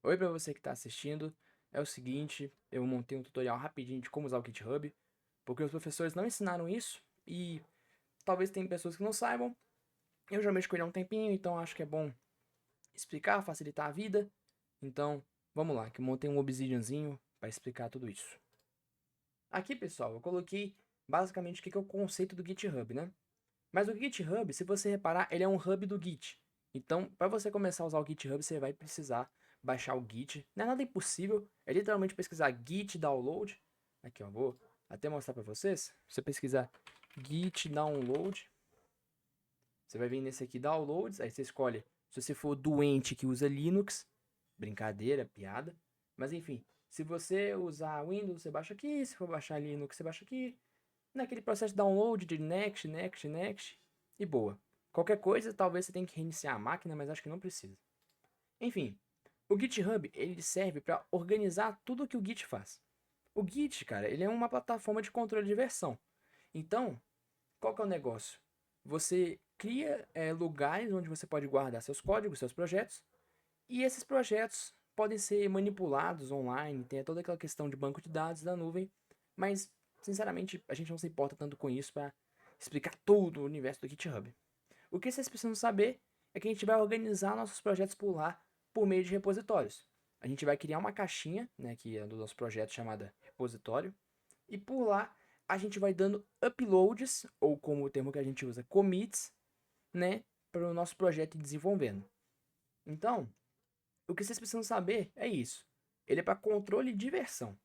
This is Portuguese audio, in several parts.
Oi para você que está assistindo. É o seguinte, eu montei um tutorial rapidinho de como usar o GitHub, porque os professores não ensinaram isso e talvez tem pessoas que não saibam. Eu já mexo com ele há um tempinho, então acho que é bom explicar, facilitar a vida. Então, vamos lá, que eu montei um Obsidianzinho para explicar tudo isso. Aqui, pessoal, eu coloquei basicamente o que é o conceito do GitHub, né? Mas o GitHub, se você reparar, ele é um hub do Git. Então, para você começar a usar o GitHub, você vai precisar baixar o Git. Não é nada impossível, é literalmente pesquisar Git download. Aqui, ó, vou até mostrar para vocês. Você pesquisar Git download, você vai vir nesse aqui downloads, aí você escolhe se você for doente que usa Linux, brincadeira, piada. Mas enfim, se você usar Windows, você baixa aqui, se for baixar Linux, você baixa aqui. Naquele processo de download de next, next, next e boa. Qualquer coisa, talvez você tenha que reiniciar a máquina, mas acho que não precisa. Enfim, o GitHub ele serve para organizar tudo o que o Git faz. O Git, cara, ele é uma plataforma de controle de versão. Então, qual que é o negócio? Você cria lugares onde você pode guardar seus códigos, seus projetos, e esses projetos podem ser manipulados online, tem toda aquela questão de banco de dados da nuvem, mas sinceramente a gente não se importa tanto com isso para explicar todo o universo do GitHub. O que vocês precisam saber é que a gente vai organizar nossos projetos por lá por meio de repositórios. A gente vai criar uma caixinha, né, que é do nosso projeto chamada repositório, e por lá a gente vai dando uploads, ou como o termo que a gente usa, commits, né, para o nosso projeto ir desenvolvendo. Então, o que vocês precisam saber é isso. Ele é para controle de versão.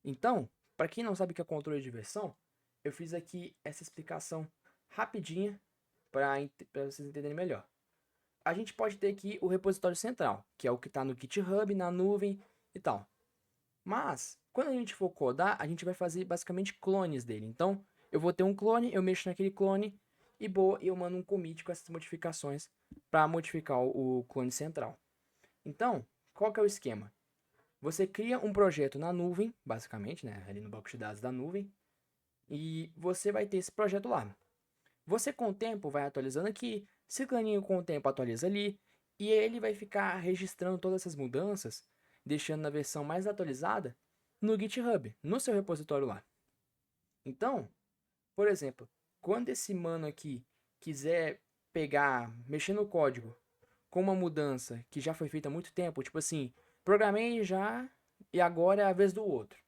Então, para quem não sabe o que é controle de versão, eu fiz aqui essa explicação rapidinha para vocês entenderem melhor. A gente pode ter aqui o repositório central, que é o que está no GitHub, na nuvem e tal. Mas, quando a gente for codar, a gente vai fazer basicamente clones dele. Então, eu vou ter um clone, eu mexo naquele clone e boa, eu mando um commit com essas modificações para modificar o clone central. Então, qual que é o esquema? Você cria um projeto na nuvem, basicamente, né, ali no banco de dados da nuvem, e você vai ter esse projeto lá. Você com o tempo vai atualizando aqui, ciclaninho com o tempo atualiza ali, e ele vai ficar registrando todas essas mudanças, deixando na versão mais atualizada no GitHub, no seu repositório lá. Então, por exemplo, quando esse mano aqui quiser pegar, mexer no código com uma mudança que já foi feita há muito tempo, tipo assim, programei já e agora é a vez do outro.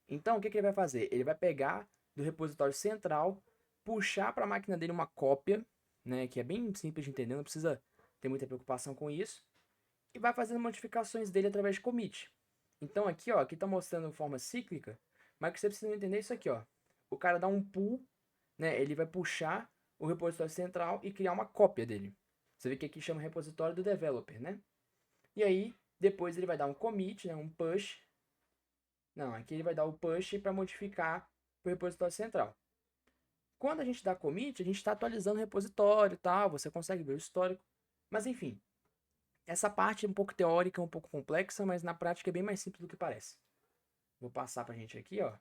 Então, o que, que ele vai fazer? Ele vai pegar do repositório central, puxar para a máquina dele uma cópia, né, que é bem simples de entender, não precisa ter muita preocupação com isso, e vai fazendo modificações dele através de commit. Então, aqui, ó, aqui está mostrando forma cíclica, mas que você precisa entender isso aqui, ó. O cara dá um pull, né, ele vai puxar o repositório central e criar uma cópia dele. Você vê que aqui chama repositório do developer, né? E aí, depois ele vai dar um commit, né, um push. Não, aqui ele vai dar o push para modificar o repositório central. Quando a gente dá commit, a gente está atualizando o repositório e tal, você consegue ver o histórico. Mas enfim, essa parte é um pouco teórica, um pouco complexa, mas na prática é bem mais simples do que parece. Vou passar para a gente aqui, ó.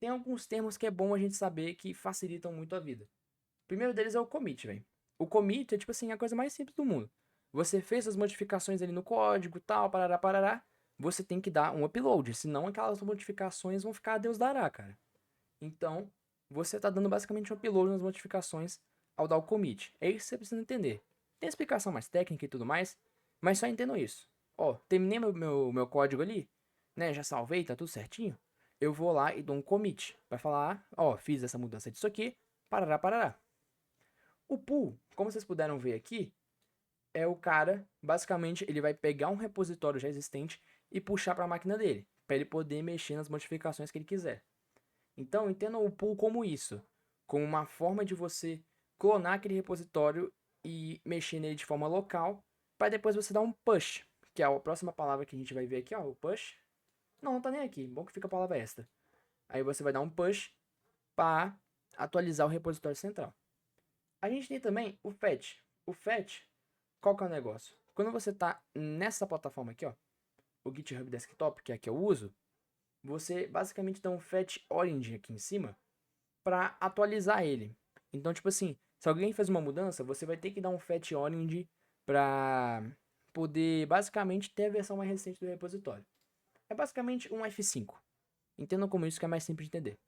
Tem alguns termos que é bom a gente saber que facilitam muito a vida. O primeiro deles é o commit, velho. O commit é tipo assim, a coisa mais simples do mundo. Você fez as modificações ali no código, tal, parará, parará. Você tem que dar um upload, senão aquelas modificações vão ficar a Deus dará, cara. Então, você está dando basicamente um upload nas modificações ao dar o commit. É isso que você precisa entender. Tem explicação mais técnica e tudo mais, mas só entendam isso. Ó, terminei meu código ali, né? Já salvei, tá tudo certinho. Eu vou lá e dou um commit. Vai falar, ó, fiz essa mudança disso aqui, parará, parará. O pull, como vocês puderam ver aqui, é o cara, basicamente, ele vai pegar um repositório já existente e puxar para a máquina dele, para ele poder mexer nas modificações que ele quiser. Então, entendam o pull como isso, como uma forma de você clonar aquele repositório e mexer nele de forma local, para depois você dar um push, que é a próxima palavra que a gente vai ver aqui, ó, o push. Não, não tá nem aqui, bom que fica a palavra extra. Aí você vai dar um push para atualizar o repositório central. A gente tem também o fetch. O fetch, qual que é o negócio? Quando você está nessa plataforma aqui, ó, o GitHub Desktop, que é a que eu uso, você basicamente dá um fetch orange aqui em cima para atualizar ele. Então, tipo assim, se alguém fez uma mudança, você vai ter que dar um fetch orange para poder basicamente ter a versão mais recente do repositório. É basicamente um F5. Entendam como isso que é mais simples de entender.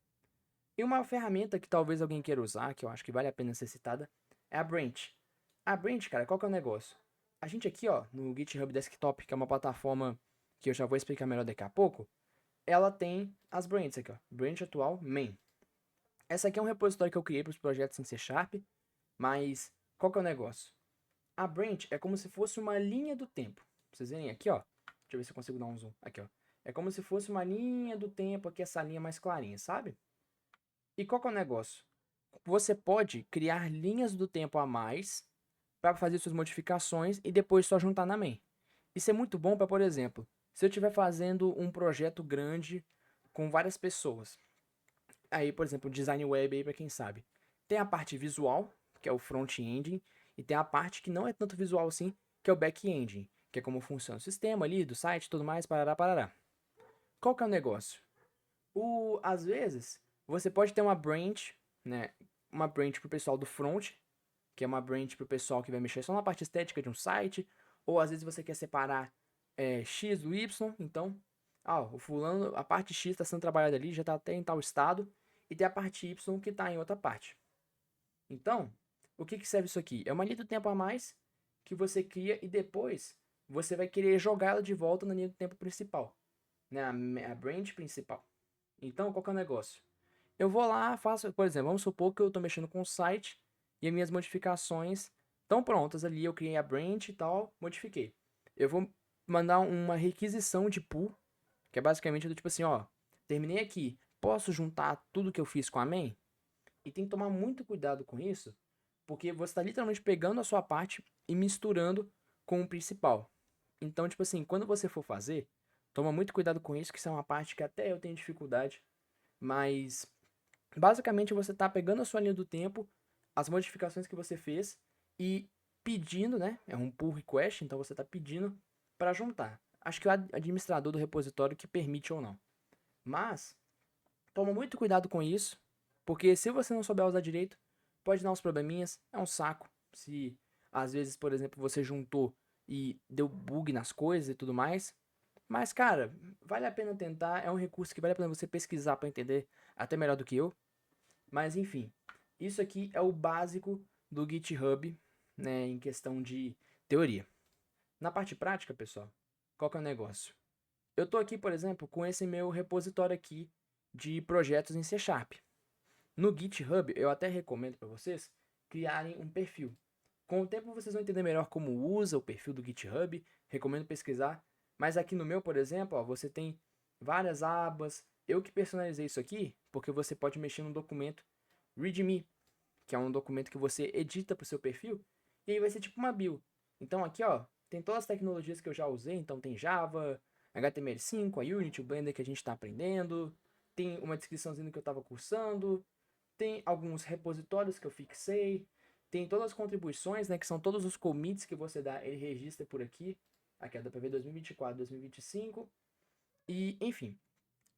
E uma ferramenta que talvez alguém queira usar, que eu acho que vale a pena ser citada, é a Branch. A Branch, cara, qual que é o negócio? A gente aqui, ó, no GitHub Desktop, que é uma plataforma que eu já vou explicar melhor daqui a pouco, ela tem as branches aqui, ó. Branch atual, main. Essa aqui é um repositório que eu criei para os projetos em C Sharp, mas qual que é o negócio? A branch é como se fosse uma linha do tempo. Pra vocês verem aqui, ó. Deixa eu ver se eu consigo dar um zoom. Aqui, ó. É como se fosse uma linha do tempo aqui, essa linha mais clarinha, sabe? E qual que é o negócio? Você pode criar linhas do tempo a mais para fazer suas modificações e depois só juntar na main. Isso é muito bom para, por exemplo, se eu estiver fazendo um projeto grande com várias pessoas. Aí, por exemplo, design web aí para quem sabe. Tem a parte visual, que é o front-end, e tem a parte que não é tanto visual assim, que é o back-end, que é como funciona o sistema ali, do site, tudo mais, parará, parará. Qual que é o negócio? Às vezes, você pode ter uma branch, né? Uma branch pro pessoal do front, que é uma branch pro pessoal que vai mexer só na parte estética de um site, ou às vezes você quer separar X do Y, então, o fulano, a parte X está sendo trabalhada ali, já está até em tal estado, e tem a parte Y que está em outra parte. Então, o que serve isso aqui? É uma linha do tempo a mais que você cria e depois você vai querer jogá-la de volta na linha do tempo principal, né? A branch principal. Então, qual que é o negócio? Eu vou lá, faço, por exemplo, vamos supor que eu estou mexendo com o site e as minhas modificações estão prontas ali, eu criei a branch e tal, modifiquei. Eu vou mandar uma requisição de pull, que é basicamente do tipo assim, ó, terminei aqui, posso juntar tudo que eu fiz com a main? E tem que tomar muito cuidado com isso, porque você está literalmente pegando a sua parte e misturando com o principal. Então, tipo assim, quando você for fazer, toma muito cuidado com isso, que isso é uma parte que até eu tenho dificuldade, mas basicamente você está pegando a sua linha do tempo, as modificações que você fez e pedindo, né? É um pull request, então você está pedindo para juntar. Acho que é o administrador do repositório que permite ou não. Mas toma muito cuidado com isso, porque se você não souber usar direito, pode dar uns probleminhas, é um saco. Se às vezes, por exemplo, você juntou e deu bug nas coisas e tudo mais. Mas, cara, vale a pena tentar, é um recurso que vale a pena você pesquisar para entender até melhor do que eu. Mas enfim, isso aqui é o básico do GitHub, né, em questão de teoria. Na parte prática, pessoal, qual que é o negócio? Eu tô aqui, por exemplo, com esse meu repositório aqui de projetos em C Sharp. No GitHub, eu até recomendo para vocês criarem um perfil. Com o tempo vocês vão entender melhor como usa o perfil do GitHub, recomendo pesquisar. Mas aqui no meu, por exemplo, ó, você tem várias abas. Eu que personalizei isso aqui, porque você pode mexer no documento README, que é um documento que você edita para o seu perfil, e aí vai ser tipo uma bio. Então aqui, ó, tem todas as tecnologias que eu já usei, então tem Java, HTML5, a Unity, o Blender que a gente está aprendendo, tem uma descriçãozinha que eu estava cursando, tem alguns repositórios que eu fixei, tem todas as contribuições, né, que são todos os commits que você dá, ele registra por aqui. Aqui dá para ver 2024, 2025. E, enfim,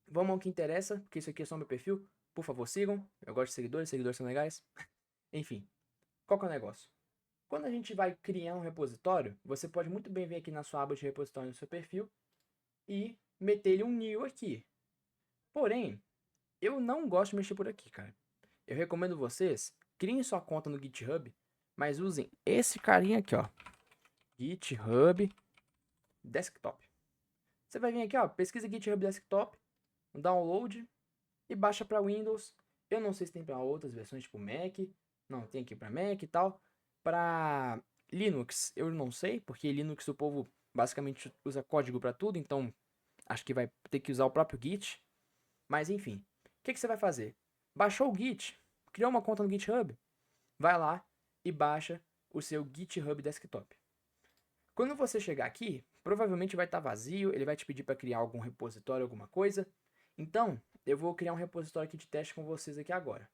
vamos ao que interessa, porque isso aqui é só meu perfil. Por favor, sigam. Eu gosto de seguidores, seguidores são legais. Enfim, qual que é o negócio? Quando a gente vai criar um repositório, você pode muito bem vir aqui na sua aba de repositório no seu perfil e meter-lhe um new aqui. Porém, eu não gosto de mexer por aqui, cara. Eu recomendo vocês, criem sua conta no GitHub, mas usem esse carinha aqui, ó. GitHub Desktop. Você vai vir aqui, ó, pesquisa GitHub Desktop, download e baixa para Windows. Eu não sei se tem para outras versões, tipo Mac. Não, tem aqui para Mac e tal. Para Linux, eu não sei, porque Linux o povo basicamente usa código para tudo, então acho que vai ter que usar o próprio Git. Mas enfim, o que você vai fazer? Baixou o Git, criou uma conta no GitHub, vai lá e baixa o seu GitHub Desktop. Quando você chegar aqui, provavelmente vai estar vazio, ele vai te pedir para criar algum repositório, alguma coisa. Então, eu vou criar um repositório aqui de teste com vocês aqui agora.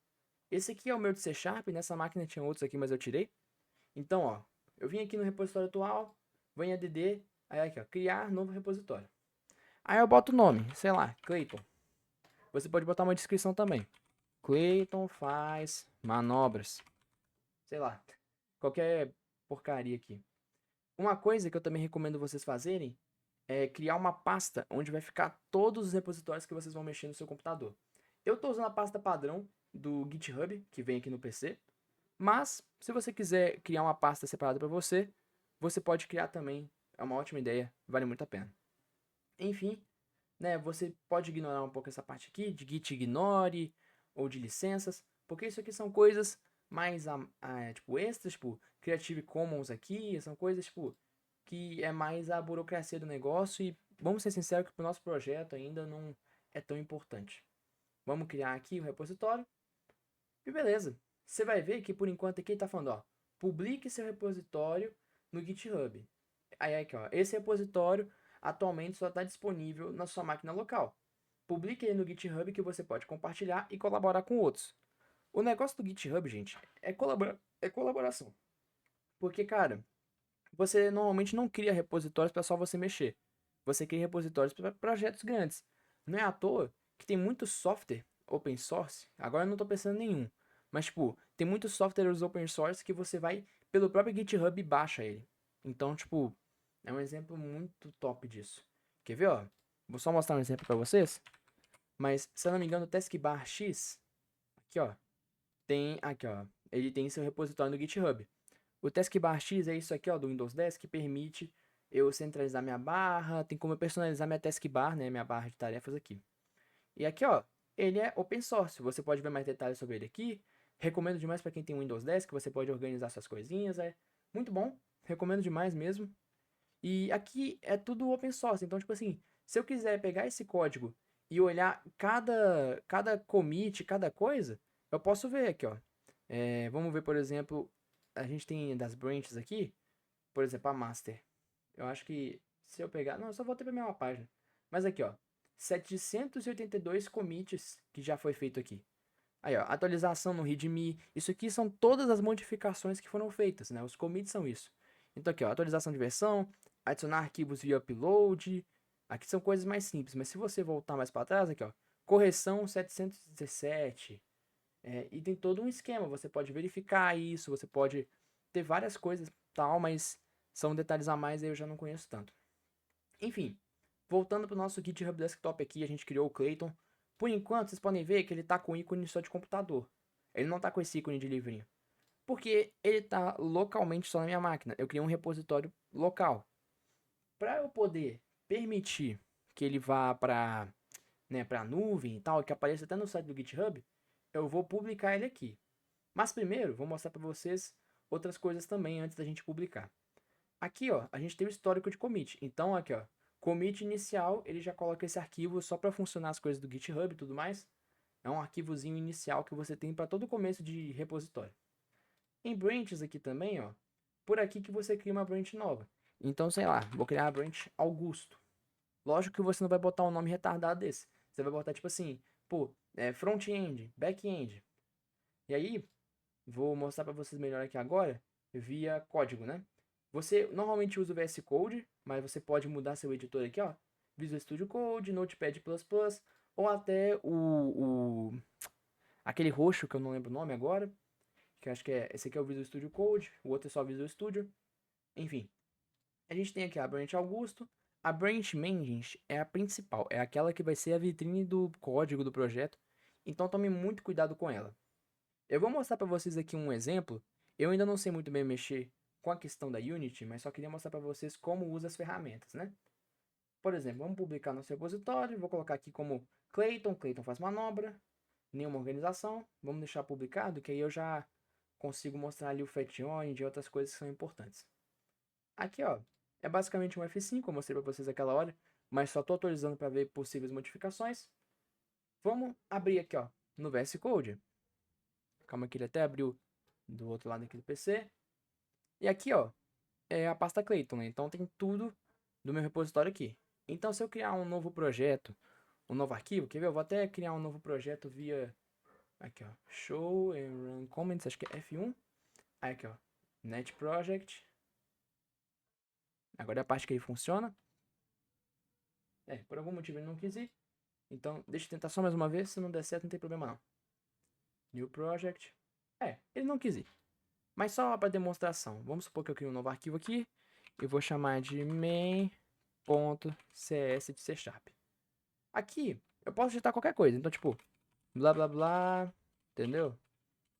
Esse aqui é o meu de C Sharp, nessa máquina tinha outros aqui, mas eu tirei. Então, ó, eu vim aqui no repositório atual, vou em add, aí aqui, ó, criar novo repositório. Aí eu boto o nome, sei lá, Clayton. Você pode botar uma descrição também. Clayton faz manobras. Sei lá, qualquer porcaria aqui. Uma coisa que eu também recomendo vocês fazerem é criar uma pasta onde vai ficar todos os repositórios que vocês vão mexer no seu computador. Eu estou usando a pasta padrão do GitHub, que vem aqui no PC, mas se você quiser criar uma pasta separada para você, você pode criar também. É uma ótima ideia, vale muito a pena. Enfim, né, você pode ignorar um pouco essa parte aqui de git ignore ou de licenças, porque isso aqui são coisas mais tipo extras, tipo Creative Commons aqui, são coisas tipo que é mais a burocracia do negócio e vamos ser sinceros que para o nosso projeto ainda não é tão importante. Vamos criar aqui o repositório e beleza. Você vai ver que por enquanto aqui ele está falando, ó, publique seu repositório no GitHub. Aí aqui, ó, esse repositório atualmente só está disponível na sua máquina local. Publique ele no GitHub que você pode compartilhar e colaborar com outros. O negócio do GitHub, gente, é colaboração. Porque, cara, você normalmente não cria repositórios para só você mexer. Você cria repositórios para projetos grandes. Não é à toa que tem muito software open source. Agora eu não estou pensando em nenhum. Mas, tipo, tem muitos softwares open source que você vai pelo próprio GitHub e baixa ele. Então, tipo, é um exemplo muito top disso. Quer ver, ó? Vou só mostrar um exemplo para vocês. Mas, se eu não me engano, o Taskbar X, aqui, ó, tem, aqui, ó, ele tem seu repositório no GitHub. O Taskbar X é isso aqui, ó, do Windows 10, que permite eu centralizar minha barra, tem como eu personalizar minha taskbar, né, minha barra de tarefas aqui. E aqui, ó, ele é open source, você pode ver mais detalhes sobre ele aqui. Recomendo demais para quem tem Windows 10, que você pode organizar suas coisinhas, é muito bom, recomendo demais mesmo. E aqui é tudo open source, então, tipo assim, se eu quiser pegar esse código e olhar cada commit, cada coisa, eu posso ver aqui, ó. Vamos ver, por exemplo, a gente tem das branches aqui, por exemplo, a master. Eu acho que se eu pegar, não, eu só voltei para a mesma página. Mas aqui, ó, 782 commits que já foi feito aqui. Aí, ó, atualização no README. Isso aqui são todas as modificações que foram feitas, né? Os commits são isso. Então aqui, ó, atualização de versão, adicionar arquivos via upload. Aqui são coisas mais simples, mas se você voltar mais para trás, aqui, ó, correção 717. E tem todo um esquema, você pode verificar isso, você pode ter várias coisas tal, mas são detalhes a mais aí eu já não conheço tanto. Enfim, voltando para o nosso GitHub Desktop aqui, a gente criou o Clayton. Por enquanto, vocês podem ver que ele está com ícone só de computador. Ele não está com esse ícone de livrinho. Porque ele está localmente só na minha máquina. Eu criei um repositório local. Para eu poder permitir que ele vá para, né, para a nuvem e tal, que apareça até no site do GitHub, eu vou publicar ele aqui. Mas primeiro, vou mostrar para vocês outras coisas também antes da gente publicar. Aqui, ó, a gente tem o histórico de commit. Então, aqui, ó, commit inicial, ele já coloca esse arquivo só para funcionar as coisas do GitHub e tudo mais. É um arquivozinho inicial que você tem para todo começo de repositório. Em branches aqui também, ó, por aqui que você cria uma branch nova. Então, sei lá, vou criar a branch Augusto. Lógico que você não vai botar um nome retardado desse. Você vai botar tipo assim, pô, front-end, back-end. E aí, vou mostrar para vocês melhor aqui agora, via código, né? Você normalmente usa o VS Code, mas você pode mudar seu editor aqui, ó. Visual Studio Code, Notepad++, ou até aquele roxo que eu não lembro o nome agora, que eu acho que esse aqui é o Visual Studio Code, o outro é só Visual Studio. Enfim, a gente tem aqui a Branch Augusto. A Branch Main, gente, é a principal, é aquela que vai ser a vitrine do código do projeto. Então tome muito cuidado com ela. Eu vou mostrar para vocês aqui um exemplo. Eu ainda não sei muito bem mexer com a questão da Unity, mas só queria mostrar para vocês como usa as ferramentas, né? Por exemplo, vamos publicar nosso repositório. Vou colocar aqui como Clayton. Clayton faz manobra. Nenhuma organização. Vamos deixar publicado, que aí eu já consigo mostrar ali o FatJoin e outras coisas que são importantes. Aqui, ó, é basicamente um F5, eu mostrei para vocês aquela hora, mas só estou atualizando para ver possíveis modificações. Vamos abrir aqui, ó, no VS Code. Calma que ele até abriu do outro lado aqui do PC. E aqui, ó, é a pasta Clayton, né? Então tem tudo do meu repositório aqui. Então se eu criar um novo projeto, um novo arquivo, quer ver? Eu vou até criar um novo projeto via, aqui, ó, show and run comments, acho que é F1. Aí aqui, ó, net project. Agora é a parte que ele funciona. Por algum motivo ele não quis ir. Então, deixa eu tentar só mais uma vez. Se não der certo, não tem problema não. New project. Ele não quis ir. Mas só para demonstração. Vamos supor que eu crio um novo arquivo aqui. e vou chamar de main.cs de C#. Aqui, eu posso digitar qualquer coisa. Então, tipo, blá, blá, blá, entendeu?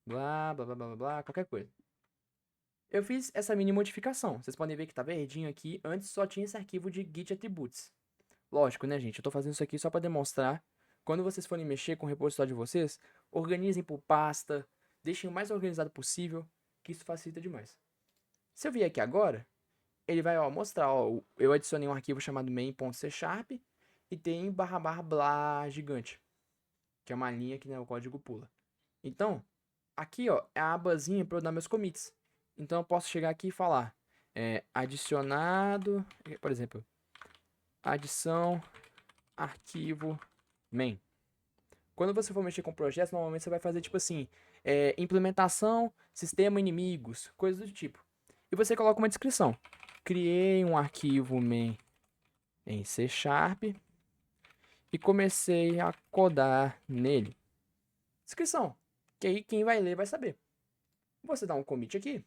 Blá, blá, blá, blá, blá, blá, qualquer coisa. Eu fiz essa mini modificação. Vocês podem ver que tá verdinho aqui. Antes só tinha esse arquivo de git attributes. Lógico, né, gente? Eu tô fazendo isso aqui só para demonstrar. Quando vocês forem mexer com o repositório de vocês, organizem por pasta, deixem o mais organizado possível, que isso facilita demais. Se eu vier aqui agora, ele vai mostrar, eu adicionei um arquivo chamado main.c# e tem barra barra blá gigante, que é uma linha que, né, o código pula. Então, aqui é a abazinha para eu dar meus commits. Então eu posso chegar aqui e falar adicionado, por exemplo, adição arquivo main. Quando você for mexer com projetos, normalmente você vai fazer tipo assim, implementação, sistema inimigos, coisas do tipo. E você coloca uma descrição. Criei um arquivo main em C# e comecei a codar nele. Descrição, que aí quem vai ler vai saber. Você dá um commit aqui,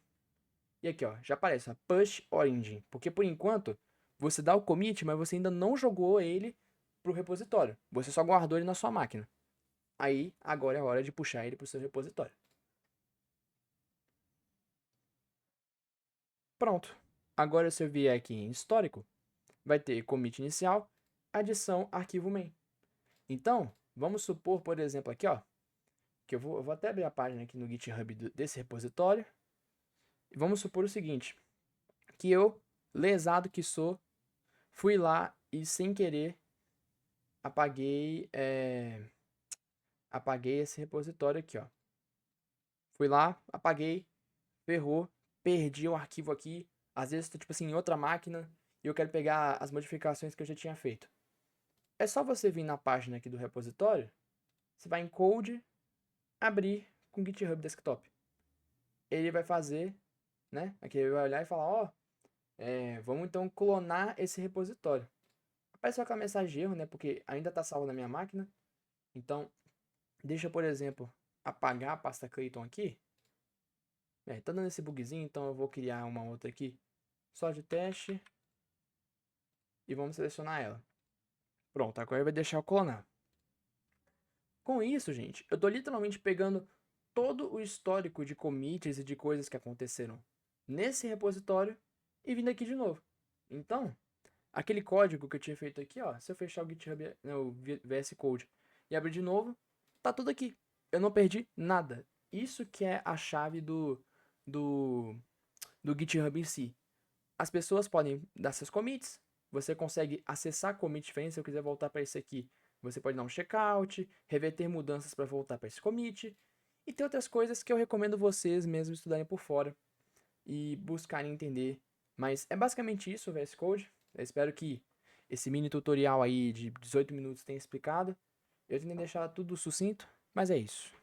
e aqui já aparece, push origin, porque por enquanto você dá o commit, mas você ainda não jogou ele pro repositório. Você só guardou ele na sua máquina. Aí, agora é a hora de puxar ele pro seu repositório. Pronto. Agora, se eu vier aqui em histórico, vai ter commit inicial, adição, arquivo main. Então, vamos supor, por exemplo, aqui, que eu vou até abrir a página aqui no GitHub desse repositório. E vamos supor o seguinte, que eu, lesado que sou, fui lá e sem querer apaguei esse repositório aqui, Fui lá, apaguei, ferrou, perdi o arquivo aqui. Às vezes estou tipo assim em outra máquina e eu quero pegar as modificações que eu já tinha feito. É só você vir na página aqui do repositório, você vai em code, abrir com GitHub Desktop. Ele vai fazer, né? Aqui ele vai olhar e falar, vamos então clonar esse repositório. Aparece aquela mensagem de erro, né? Porque ainda está salvo na minha máquina. Então, deixa eu, por exemplo, apagar a pasta Clayton aqui. Tá dando esse bugzinho, então eu vou criar uma outra aqui. Só de teste. E vamos selecionar ela. Pronto, agora vai deixar eu clonar. Com isso, gente, eu tô literalmente pegando todo o histórico de commits e de coisas que aconteceram nesse repositório e vindo aqui de novo. Então, aquele código que eu tinha feito aqui, se eu fechar o GitHub, o VS Code e abrir de novo, tá tudo aqui. Eu não perdi nada. Isso que é a chave do GitHub em si. As pessoas podem dar seus commits, você consegue acessar commit diferente. Se eu quiser voltar para esse aqui, você pode dar um checkout, reverter mudanças para voltar para esse commit. E tem outras coisas que eu recomendo vocês mesmo estudarem por fora e buscarem entender. Mas é basicamente isso o VS Code. Eu espero que esse mini tutorial aí de 18 minutos tenha explicado. Eu tentei deixar tudo sucinto, mas é isso.